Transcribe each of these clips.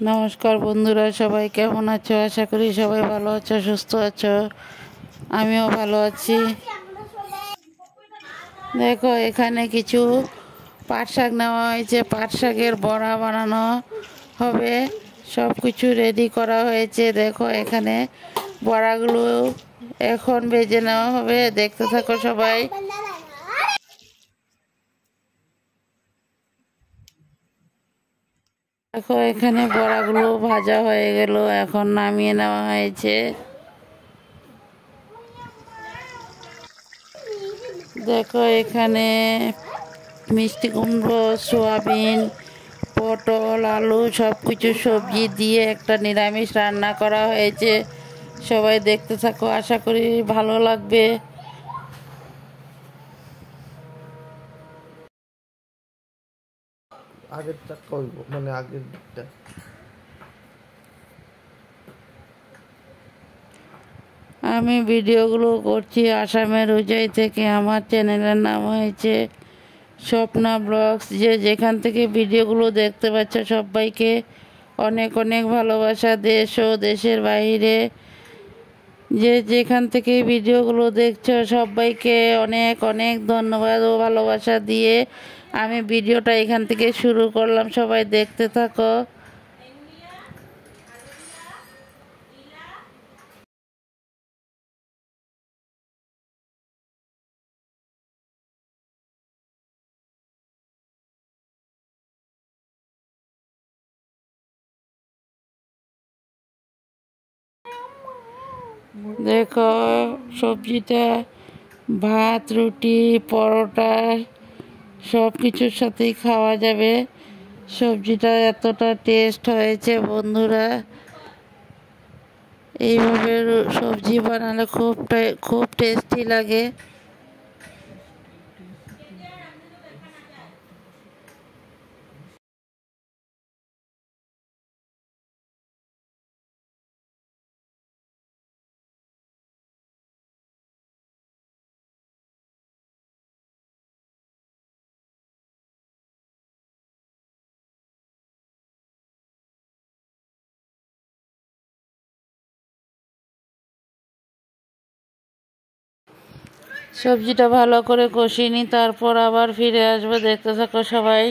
নমস্কার বন্ধুরা, সবাই কেমন আছো? আশা করি সবাই ভালো আছো, সুস্থ আছো। আমিও ভালো আছি। দেখো, এখানে কিছু পাট শাক নেওয়া হয়েছে। পাট শাকের বড়া বানানো হবে, সব কিছু রেডি করা হয়েছে। দেখো, এখানে বড়াগুলো এখন ভেজে নেওয়া হবে। দেখতে থাকো সবাই। দেখো, এখানে বড়াগুলো ভাজা হয়ে গেল, এখন নামিয়ে নেওয়া হয়েছে। দেখো, এখানে মিষ্টি কুমড়ো, সোয়াবিন, পটল, আলু সব কিছু সবজি দিয়ে একটা নিরামিষ রান্না করা হয়েছে। সবাই দেখতে থাকো, আশা করি ভালো লাগবে। আগেরটা করব, মানে আগেরটা। আমি ভিডিওগুলো করছি আসামের উজাই থেকে। আমার চ্যানেলের নাম হয়েছে স্বপ্না ব্লগস। যে যেখান থেকে ভিডিওগুলো দেখতে পাচ্ছ, সবাইকে অনেক অনেক ভালোবাসা। দেশ ও দেশের বাইরে যে যেখান থেকে ভিডিওগুলো দেখছো, সবাইকে অনেক অনেক ধন্যবাদ ও ভালোবাসা দিয়ে আমি ভিডিওটা এখান থেকে শুরু করলাম। সবাই দেখতে থাকো। দেখো, সবজিটা ভাত, রুটি, পরোটা সব কিছুর সাথেই খাওয়া যাবে। সবজিটা এতটা টেস্ট হয়েছে বন্ধুরা। এইভাবে সবজি বানালে খুব টেস্টি লাগে। সবজিটা ভালো করে কষিয়ে নিই, তারপর আবার ফিরে আসবো। দেখতে থাকো সবাই।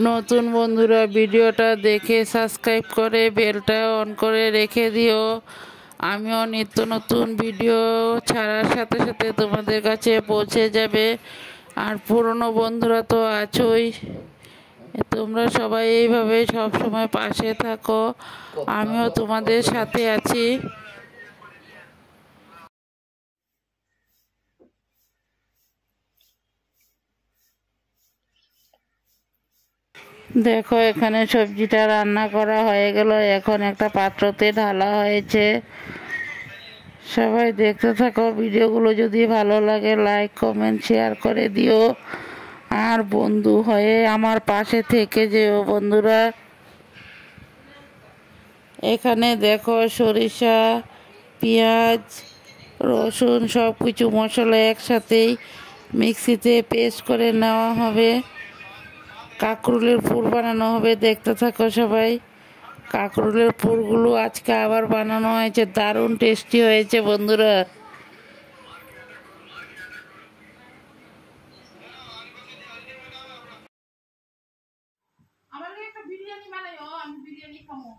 নতুন বন্ধুরা ভিডিওটা দেখে সাবস্ক্রাইব করে বেলটা অন করে রেখে দিও। আমিও নিত্য নতুন ভিডিও ছাড়ার সাথে সাথে তোমাদের কাছে পৌঁছে যাবে। আর পুরনো বন্ধুরা তো আছোই, তোমরা সবাই এইভাবে সব সময় পাশে থাকো। আমিও তোমাদের সাথে আছি। দেখো, এখানে সবজিটা রান্না করা হয়ে গেল, এখন একটা পাত্রতে ঢালা হয়েছে। সবাই দেখতে থাকো। ভিডিওগুলো যদি ভালো লাগে লাইক, কমেন্ট, শেয়ার করে দিও। আর বন্ধু হয়ে আমার পাশে থেকে যেও বন্ধুরা। এখানে দেখো, সরিষা, পেঁয়াজ, রসুন সব কিছু মশলা একসাথেই মিক্সিতে পেস্ট করে নেওয়া হবে। কাঁকরোলের পুর বানানো হবে। দেখতে থাকো সবাই। কাঁকরোলের পুরগুলো আজকে আবার বানানো হয়েছে, দারুণ টেস্টি হয়েছে বন্ধুরা। আমার একটা বিরিয়ানি বানাইও, আমি বিরিয়ানি খাবো।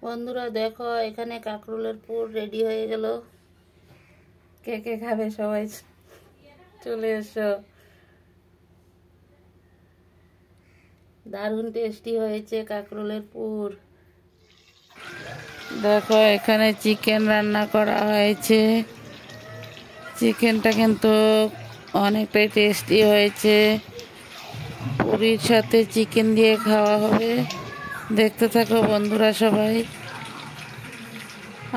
বন্ধুরা দেখো, এখানে কাঁকরোলের পুর রেডি হয়ে গেল। কে কে খাবে সবাই চলে এসো। দারুণ টেস্টি হয়েছে কাঁকরোলের পুর। দেখো এখানে চিকেন রান্না করা হয়েছে। চিকেনটা কিন্তু অনেকটাই টেস্টি হয়েছে। পুরির সাথে চিকেন দিয়ে খাওয়া হবে। দেখতে থাকো বন্ধুরা সবাই।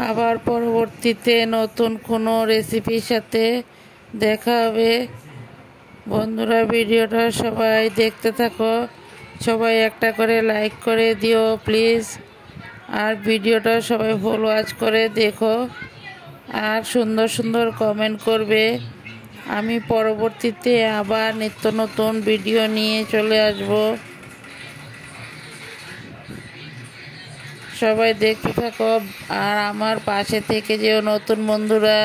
আবার পরবর্তীতে নতুন কোনো রেসিপির সাথে দেখা হবে। বন্ধুরা ভিডিওটা সবাই দেখতে থাকো। সবাই একটা করে লাইক করে দিও প্লিজ। আর ভিডিওটা সবাই ফুল ওয়াচ করে দেখো। আর সুন্দর সুন্দর কমেন্ট করবে। আমি পরবর্তীতে আবার নিত্য নতুন ভিডিও নিয়ে চলে আসব। সবাই দেখতে থাকো। আর আমার পাশে থেকে যেও নতুন বন্ধুরা।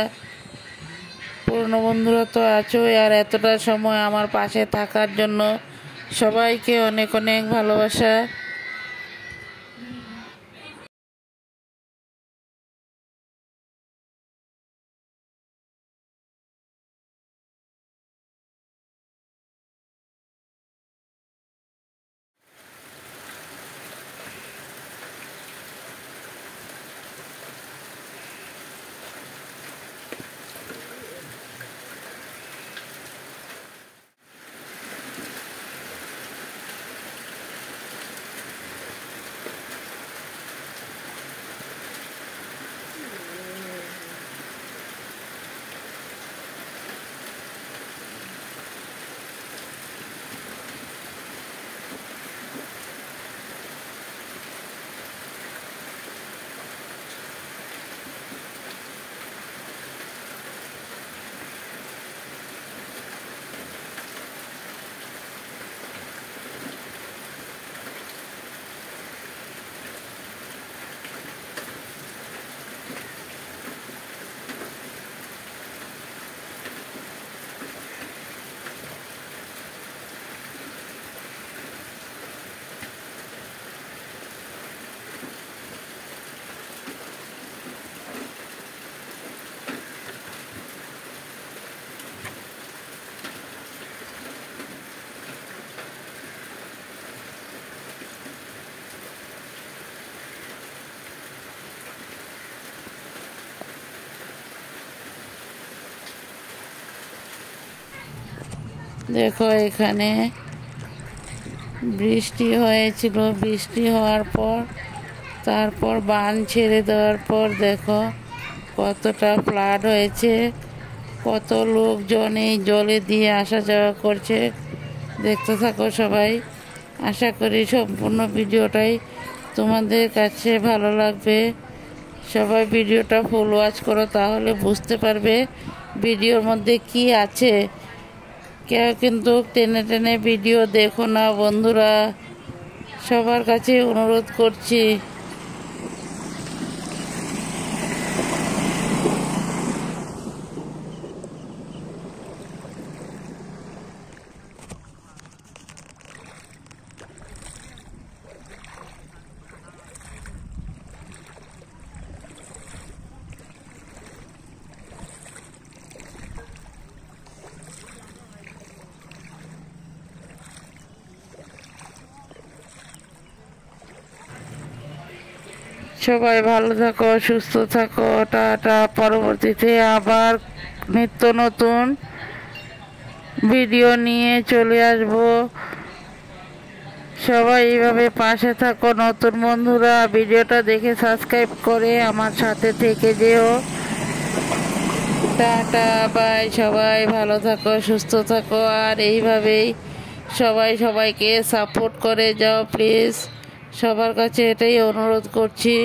পুরনো বন্ধুরা তো আছোই। আর এতটা সময় আমার পাশে থাকার জন্য সবাইকে অনেক অনেক ভালোবাসা। দেখো এখানে বৃষ্টি হয়েছিল। বৃষ্টি হওয়ার পর তারপর বান ছেড়ে দেওয়ার পর দেখো কতটা ফ্লাড হয়েছে। কত লোকজন এই জলে দিয়ে আসা যাওয়া করছে। দেখতে থাকো সবাই। আশা করি সম্পূর্ণ ভিডিওটাই তোমাদের কাছে ভালো লাগবে। সবাই ভিডিওটা ফুল ওয়াচ করো, তাহলে বুঝতে পারবে ভিডিওর মধ্যে কি আছে। কেউ কিন্তু টেনে টেনে ভিডিও দেখো না বন্ধুরা। সবার কাছে অনুরোধ করছি। সবাই ভালো থাকো, সুস্থ থাকো। টাটা। পরবর্তীতে আবার নিত্য নতুন ভিডিও নিয়ে চলে আসব। সবাই এইভাবে পাশে থাকো। নতুন বন্ধুরা ভিডিওটা দেখে সাবস্ক্রাইব করে আমার সাথে থেকে যেও। Tata bye. সবাই ভালো থাকো, সুস্থ থাকো। আর এইভাবেই সবাই সবাইকে সাপোর্ট করে যাও প্লিজ। সবার কাছে এটাই অনুরোধ করছি।